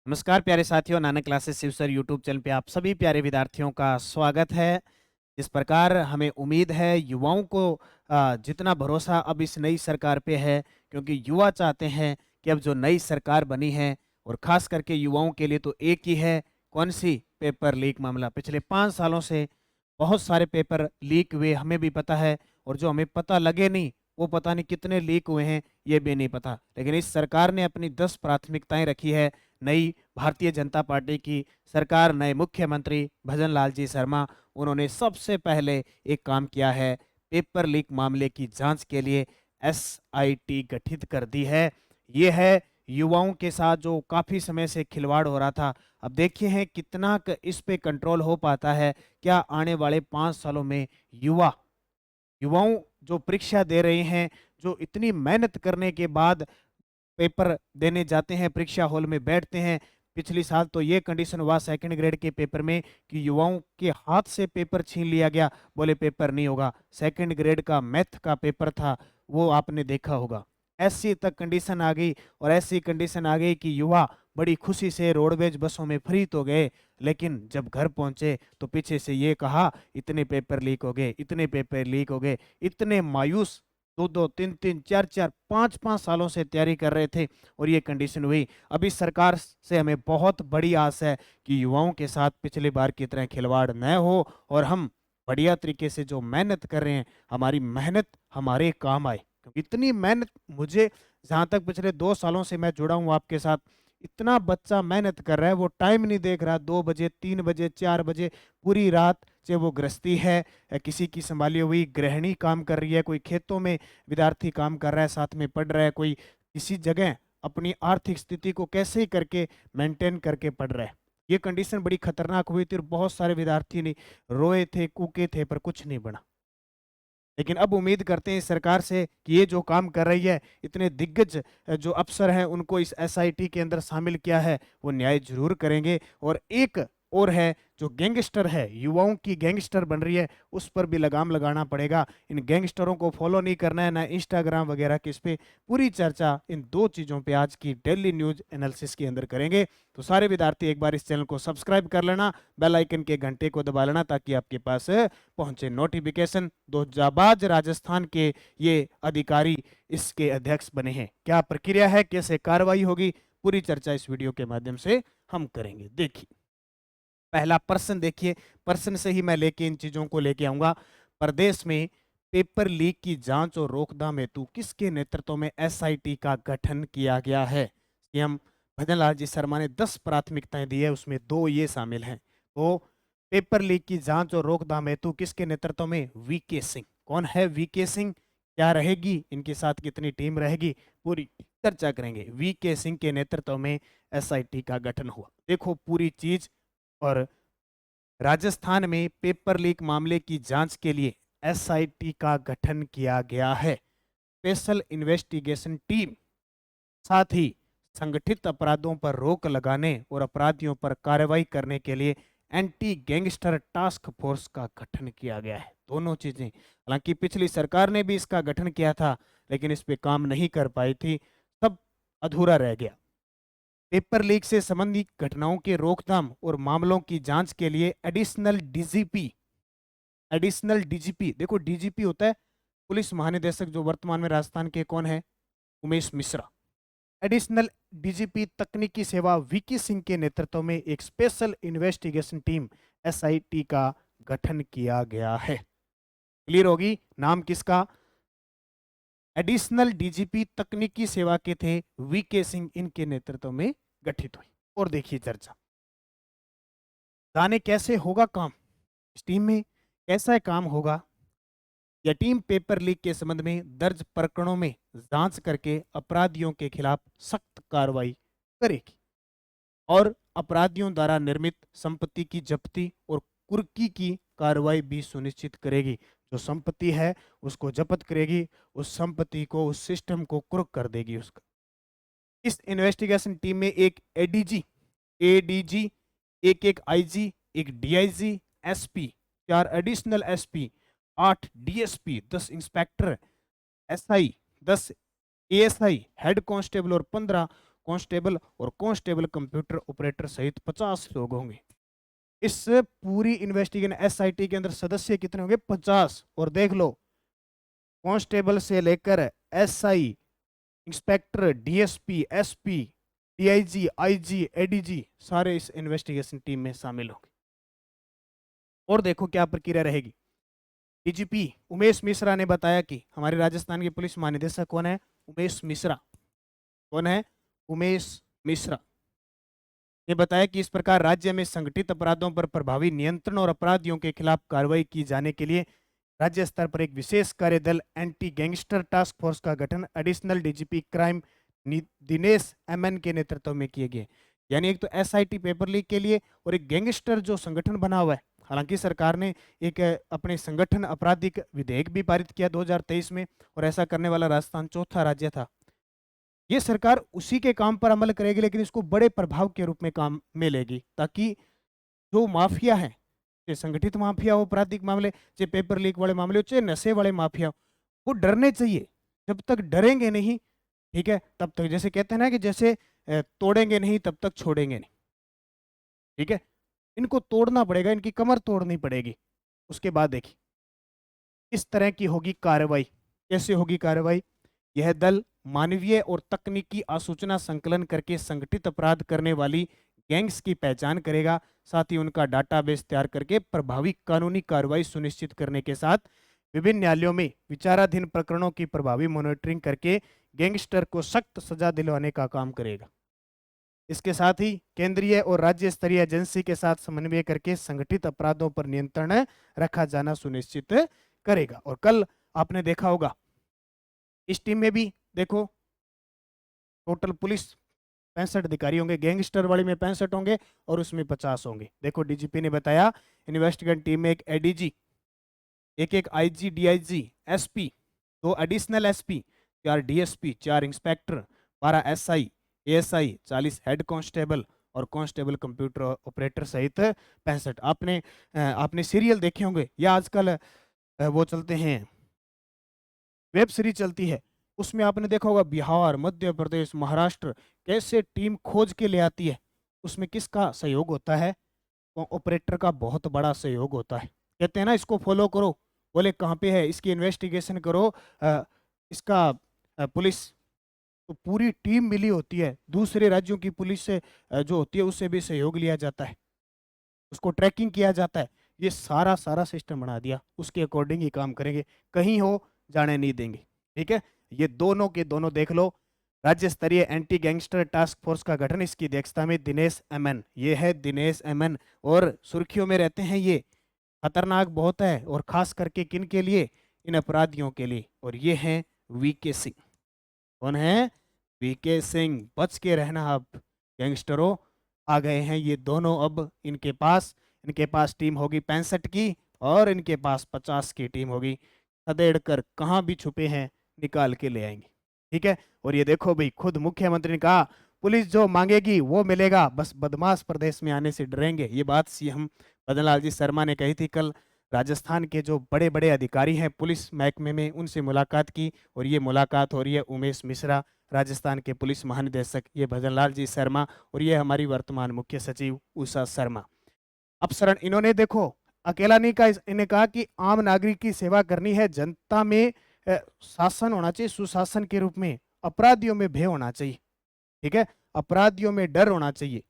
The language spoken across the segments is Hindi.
नमस्कार प्यारे साथियों, Nanak Classes Shiv sir YouTube channel पे आप सभी प्यारे विद्यार्थियों का स्वागत है। इस प्रकार हमें उम्मीद है युवाओं को जितना भरोसा अब इस नई सरकार पे है, क्योंकि युवा चाहते हैं कि अब जो नई सरकार बनी है और खास करके युवाओं के लिए तो एक ही है। कौन सी? पेपर लीक मामला। पिछले 5 सालों से बहुत सारे पेपर लीक हुए, हमें भी पता है, और जो हमें पता लगे नहीं वो पता नहीं कितने लीक हुए हैं, ये भी नहीं पता। लेकिन इस सरकार ने अपनी 10 प्राथमिकताएं रखी है। नई भारतीय जनता पार्टी की सरकार, नए मुख्यमंत्री भजन लाल जी शर्मा, उन्होंने सबसे पहले एक काम किया है, पेपर लीक मामले की जांच के लिए एसआईटी गठित कर दी है। ये है युवाओं के साथ जो काफी समय से खिलवाड़ हो रहा था। अब देखिए हैं कितना इस पे कंट्रोल हो पाता है। क्या आने वाले 5 सालों में युवाओं जो परीक्षा दे रहे हैं, जो इतनी मेहनत करने के बाद पेपर देने जाते हैं, परीक्षा हॉल में बैठते हैं। पिछली साल तो ये कंडीशन हुआ सेकंड ग्रेड के पेपर में कि युवाओं के हाथ से पेपर छीन लिया गया, बोले पेपर नहीं होगा। सेकंड ग्रेड का मैथ का पेपर था, वो आपने देखा होगा। ऐसी तक कंडीशन आ गई, और ऐसी कंडीशन आ गई कि युवा बड़ी खुशी से रोडवेज बसों में फ्री तो गए, लेकिन जब घर पहुंचे तो पीछे से ये कहा इतने पेपर लीक हो गए, इतने पेपर लीक हो गए। इतने मायूस, दो दो तीन तीन चार चार पांच पांच सालों से तैयारी कर रहे थे, और ये कंडीशन हुई। अभी सरकार से हमें बहुत बड़ी आस है कि युवाओं के साथ पिछली बार की तरह खिलवाड़ न हो, और हम बढ़िया तरीके से जो मेहनत कर रहे हैं, हमारी मेहनत हमारे काम आए। क्योंकि इतनी मेहनत, मुझे जहां तक पिछले 2 सालों से मैं जुड़ा हूं आपके साथ, इतना बच्चा मेहनत कर रहा है, वो टाइम नहीं देख रहा। 2 बजे, 3 बजे, 4 बजे पूरी रात, चाहे वो गृहस्थी है, किसी की संभाली हुई गृहिणी काम कर रही है, कोई खेतों में विद्यार्थी काम कर रहा है, साथ में पढ़ रहा है, कोई किसी जगह अपनी आर्थिक स्थिति को कैसे ही करके मेंटेन करके पढ़ रहा है। ये कंडीशन बड़ी खतरनाक हुई थी, और बहुत सारे विद्यार्थी ने रोए थे, कूके थे, पर कुछ नहीं बना। लेकिन अब उम्मीद करते हैं इस सरकार से कि ये जो काम कर रही है, इतने दिग्गज जो अफसर हैं उनको इस एसआईटी के अंदर शामिल किया है, वो न्याय जरूर करेंगे। और एक और है, जो गैंगस्टर है, युवाओं की गैंगस्टर बन रही है, उस पर भी लगाम लगाना पड़ेगा। इन गैंगस्टरों को फॉलो नहीं करना है, ना इंस्टाग्राम वगैरह की। इस पे पूरी चर्चा इन दो चीजों पे आज की डेली न्यूज एनालिसिस के अंदर करेंगे। तो सारे विद्यार्थी एक बार इस चैनल को सब्सक्राइब कर लेना, बेल आइकन के घंटे को दबा लेना, ताकि आपके पास पहुंचे नोटिफिकेशन। दो जाबाज राजस्थान के ये अधिकारी इसके अध्यक्ष बने हैं। क्या प्रक्रिया है, कैसे कार्रवाई होगी, पूरी चर्चा इस वीडियो के माध्यम से हम करेंगे। देखिए, पहला प्रश्न देखिए, प्रश्न से ही मैं लेके इन चीजों को लेके आऊंगा। प्रदेश में पेपर लीक की जांच और रोकथाम हेतु किसके नेतृत्व में एसआईटी का गठन किया गया है? सीएम भजन लाल जी शर्मा ने 10 प्राथमिकताएं दी है, उसमें 2 ये शामिल हैं। तो पेपर लीक की जांच और रोकथाम हेतु किसके नेतृत्व में? वीके सिंह। कौन है वीके सिंह? क्या रहेगी इनके साथ, कितनी टीम रहेगी, पूरी चर्चा करेंगे। वीके सिंह के नेतृत्व में एसआईटी का गठन हुआ। देखो पूरी चीज। और राजस्थान में पेपर लीक मामले की जांच के लिए एसआईटी का गठन किया गया है, स्पेशल इन्वेस्टिगेशन टीम। साथ ही संगठित अपराधों पर रोक लगाने और अपराधियों पर कार्रवाई करने के लिए एंटी गैंगस्टर टास्क फोर्स का गठन किया गया है। दोनों चीजें, हालांकि पिछली सरकार ने भी इसका गठन किया था, लेकिन इस पे काम नहीं कर पाई थी, सब अधूरा रह गया। पेपर लीक से संबंधित घटनाओं के रोकथाम और मामलों की जांच के लिए एडिशनल डीजीपी, देखो डीजीपी होता है पुलिस महानिदेशक, जो वर्तमान में राजस्थान के कौन है? उमेश मिश्रा। एडिशनल डीजीपी तकनीकी सेवा वीके सिंह के नेतृत्व में एक स्पेशल इन्वेस्टिगेशन टीम एसआईटी का गठन किया गया है। क्लियर होगी? नाम किसका? एडिशनल डीजीपी तकनीकी सेवा के थे वीके सिंह, इनके नेतृत्व में गठित हुई। और देखिए चर्चा, जाने कैसे होगा काम इस टीम में, कैसा काम होगा। यह टीम पेपर लीक के संबंध में दर्ज प्रकरणों में जांच करके अपराधियों के खिलाफ सख्त कार्रवाई करेगी, और अपराधियों द्वारा निर्मित संपत्ति की जब्ती और कुर्की की कार्रवाई भी सुनिश्चित करेगी। जो संपत्ति है उसको जब्त करेगी, उस संपत्ति को, उस सिस्टम को कुर्क कर देगी उसका। इस इन्वेस्टिगेशन टीम में एक एडीजी, एक आईजी, एक DIG, SP, 4 additional SP, 8 DSP, 10 inspector, SI, 10 ASI, head constable और 15 कांस्टेबल और कांस्टेबल कंप्यूटर ऑपरेटर सहित 50 लोग होंगे। इस पूरी इन्वेस्टिगेशन एसआईटी के अंदर सदस्य कितने होंगे? 50। और देख लो, कांस्टेबल से लेकर SI, inspector, DSP, SP, DIG, IG, ADG सारे इस इन्वेस्टिगेशन टीम में शामिल होंगे। और देखो क्या प्रक्रिया रहेगी। डीजीपी उमेश मिश्रा ने बताया कि हमारे राजस्थान के पुलिस महानिदेशक कौन है? उमेश मिश्रा। कौन है? उमेश मिश्रा ने बताया कि इस प्रकार राज्य में संगठित अपराधों पर प्रभावी नियंत्रण और अपराधियों के खिलाफ कार्रवाई की जाने के लिए राज्य स्तर पर एक विशेष कार्यदल एंटी गैंगस्टर टास्क फोर्स का गठन additional DGP crime Dinesh MN के नेतृत्व में किए गए। यानी एक तो एसआईटी पेपर लीक के लिए और एक गैंगस्टर जो संगठन बना हुआ है। हालांकि सरकार ने एक अपने संगठन आपराधिक विधेयक भी पारित किया 2023 में, और ऐसा करने वाला राजस्थान चौथा राज्य था। ये सरकार उसी के काम पर अमल करेगी, लेकिन इसको बड़े प्रभाव के रूप में काम में लेगी, ताकि जो माफिया है, चाहे संगठित माफिया हो, आपराधिक मामले, चाहे पेपर लीक वाले मामले हो, चाहे नशे वाले माफिया हो, वो डरने चाहिए। जब तक डरेंगे नहीं, ठीक है, तब तक, जैसे कहते हैं ना कि जैसे तोड़ेंगे नहीं तब तक छोड़ेंगे नहीं, ठीक है। इनको तोड़ना पड़ेगा, इनकी कमर तोड़नी पड़ेगी। उसके बाद देखिए इस तरह की होगी कार्रवाई। कैसे होगी कार्रवाई? यह दल मानवीय और तकनीकी आसूचना संकलन करके संगठित अपराध करने वाली गैंग्स की पहचान करेगा, साथ ही उनका डाटाबेस तैयार करके प्रभावी कानूनी कार्रवाई सुनिश्चित करने के साथ विभिन्न न्यायालयों में विचाराधीन प्रकरणों की प्रभावी मॉनिटरिंग करके गैंगस्टर को सख्त सजा दिलवाने का काम करेगा। इसके साथ ही केंद्रीय और राज्य स्तरीय एजेंसी के साथ समन्वय करके संगठित अपराधों पर नियंत्रण रखा जाना सुनिश्चित करेगा। और कल आपने देखा होगा इस टीम में भी देखो टोटल पुलिस 65 अधिकारी होंगे, गैंगस्टर वाली में 65 होंगे और उसमें 50 होंगे। देखो डीजीपी ने बताया इन्वेस्टिगेशन टीम में एक एडीजी, एक IG, DIG, SP, 2 additional SP, 4 DSP, 4 inspector, 12 SI, ASI, 40 head constable और कांस्टेबल कंप्यूटर ऑपरेटर सहित 65। आपने सीरियल देखे होंगे या आजकल वो चलते हैं, वेब सीरीज चलती है, उसमें आपने देखा होगा बिहार, मध्य प्रदेश, महाराष्ट्र कैसे टीम खोज के ले आती है। उसमें किसका सहयोग होता है? ऑपरेटर का बहुत बड़ा सहयोग होता है। कहते हैं ना इसको फॉलो करो, बोले कहाँ पे है, इसकी इन्वेस्टिगेशन करो, इसका पुलिस, तो पूरी टीम मिली होती है। दूसरे राज्यों की पुलिस से जो होती है उससे भी सहयोग लिया जाता है, उसको ट्रैकिंग किया जाता है। ये सारा सारा सिस्टम बना दिया, उसके अकॉर्डिंग ही काम करेंगे, कहीं हो जाने नहीं देंगे, ठीक है। ये दोनों के दोनों देख लो, राज्य स्तरीय एंटी गैंगस्टर टास्क फोर्स का गठन, इसकी अध्यक्षता में दिनेश एमएन, ये है दिनेश एमएन, और सुर्खियों में रहते हैं। ये खतरनाक बहुत है, और खास करके किन के लिए? इन अपराधियों के लिए। और ये हैं वीके सिंह। कौन है? वीके सिंह। बच के रहना, अब गैंगस्टरों आ गए हैं ये दोनों। अब इनके पास टीम होगी 65 की, और इनके पास 50 की टीम होगी। खदेड़ कर कहाँ भी छुपे हैं निकाल के ले आएंगे, ठीक है। और ये देखो भाई, खुद मुख्यमंत्री ने कहा पुलिस जो मांगेगी वो मिलेगा, बस बदमाश प्रदेश में आने से डरेंगे। ये बात सीएम भजन लाल जी शर्मा ने कही थी। कल राजस्थान के जो बड़े बड़े अधिकारी हैं पुलिस महकमे में, उनसे मुलाकात की, और ये मुलाकात हो रही है उमेश मिश्रा, राजस्थान के पुलिस महानिदेशक, ये भजन लाल जी शर्मा, और ये हमारी वर्तमान मुख्य सचिव उषा शर्मा। अपसरण इन्होंने देखो अकेला नहीं कहा, इन्हें कहा कि आम नागरिक की सेवा करनी है, जनता में शासन होना चाहिए सुशासन के रूप में, अपराधियों में भय होना चाहिए, ठीक है, अपराधियों में डर होना चाहिए।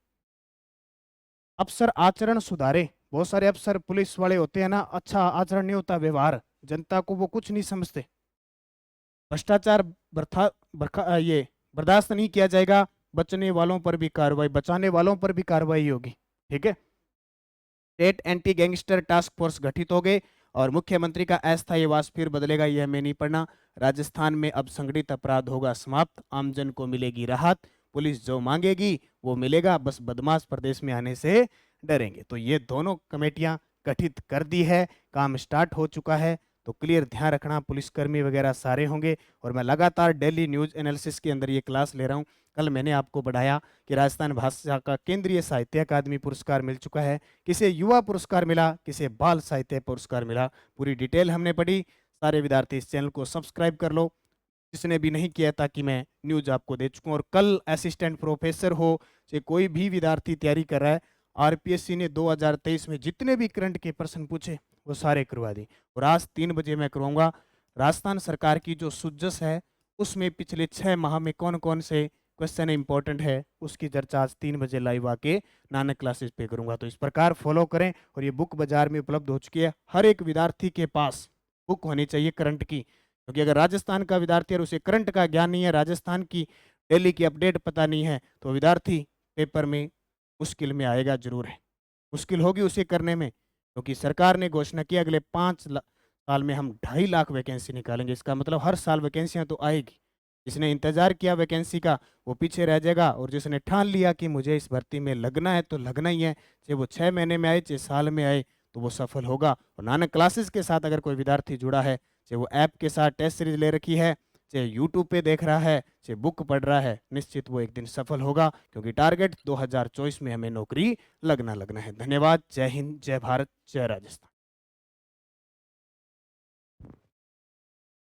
अफसर आचरण सुधारे। बहुत सारे अफसर पुलिस वाले होते हैं ना, अच्छा आचरण नहीं होता, व्यवहार, जनता को वो कुछ नहीं समझते। भ्रष्टाचार ये बर्दाश्त नहीं किया जाएगा, बचने वालों पर भी कार्रवाई, बचाने वालों पर भी कार्रवाई होगी, ठीक है। State anti gangster task force गठित हो गए, और मुख्यमंत्री का अस्थायी वास फिर बदलेगा, यह हमें नहीं पढ़ना। राजस्थान में अब संगठित अपराध होगा समाप्त, आमजन को मिलेगी राहत, पुलिस जो मांगेगी वो मिलेगा, बस बदमाश प्रदेश में आने से डरेंगे। तो ये दोनों कमेटियां गठित कर दी है, काम स्टार्ट हो चुका है। तो क्लियर ध्यान रखना, पुलिसकर्मी वगैरह सारे होंगे। और मैं लगातार डेली न्यूज एनालिसिस के अंदर ये क्लास ले रहा हूँ। कल मैंने आपको बढ़ाया कि राजस्थान भाषा का केंद्रीय साहित्य अकादमी पुरस्कार मिल चुका है, किसे युवा पुरस्कार मिला, किसे बाल साहित्य पुरस्कार मिला, पूरी डिटेल हमने पढ़ी। सारे विद्यार्थी इस चैनल को सब्सक्राइब कर लो, जिसने भी नहीं किया ताकि मैं न्यूज़ आपको दे चुकूँ। और कल असिस्टेंट प्रोफेसर हो, चाहे कोई भी विद्यार्थी तैयारी कर रहा है, आरपीएससी ने 2023 में जितने भी करंट के प्रश्न पूछे वो सारे करवा दिए। और आज 3 बजे मैं करवाऊंगा राजस्थान सरकार की जो सुजस है, उसमें पिछले 6 माह में कौन कौन से क्वेश्चन इंपॉर्टेंट है, उसकी चर्चा आज 3 बजे लाइव आके नानक क्लासेस पे करूंगा। तो इस प्रकार फॉलो करें। और ये बुक बाजार में उपलब्ध हो चुकी है, हर एक विद्यार्थी के पास बुक होनी चाहिए करंट की, क्योंकि अगर राजस्थान का विद्यार्थी और उसे करंट का ज्ञान नहीं है, राजस्थान की डेली की अपडेट पता नहीं है, तो विद्यार्थी पेपर में मुश्किल में आएगा जरूर है, मुश्किल होगी उसे करने में। क्योंकि सरकार ने घोषणा की अगले 5 साल में हम 2.5 लाख वैकेंसी निकालेंगे। इसका मतलब हर साल वैकेंसियां तो आएगी। जिसने इंतजार किया वैकेंसी का वो पीछे रह जाएगा, और जिसने ठान लिया कि मुझे इस भर्ती में लगना है तो लगना ही है, चाहे वो 6 महीने में आए चाहे साल में आए, तो वो सफल होगा। और नानक क्लासेस के साथ अगर कोई विद्यार्थी जुड़ा है, चाहे वो ऐप के साथ टेस्ट सीरीज ले रखी है, चाहे यूट्यूब पे देख रहा है, चाहे बुक पढ़ रहा है, निश्चित वो एक दिन सफल होगा, क्योंकि टारगेट 2024 में हमें नौकरी लगना है। धन्यवाद। जय हिंद, जय भारत, जय राजस्थान।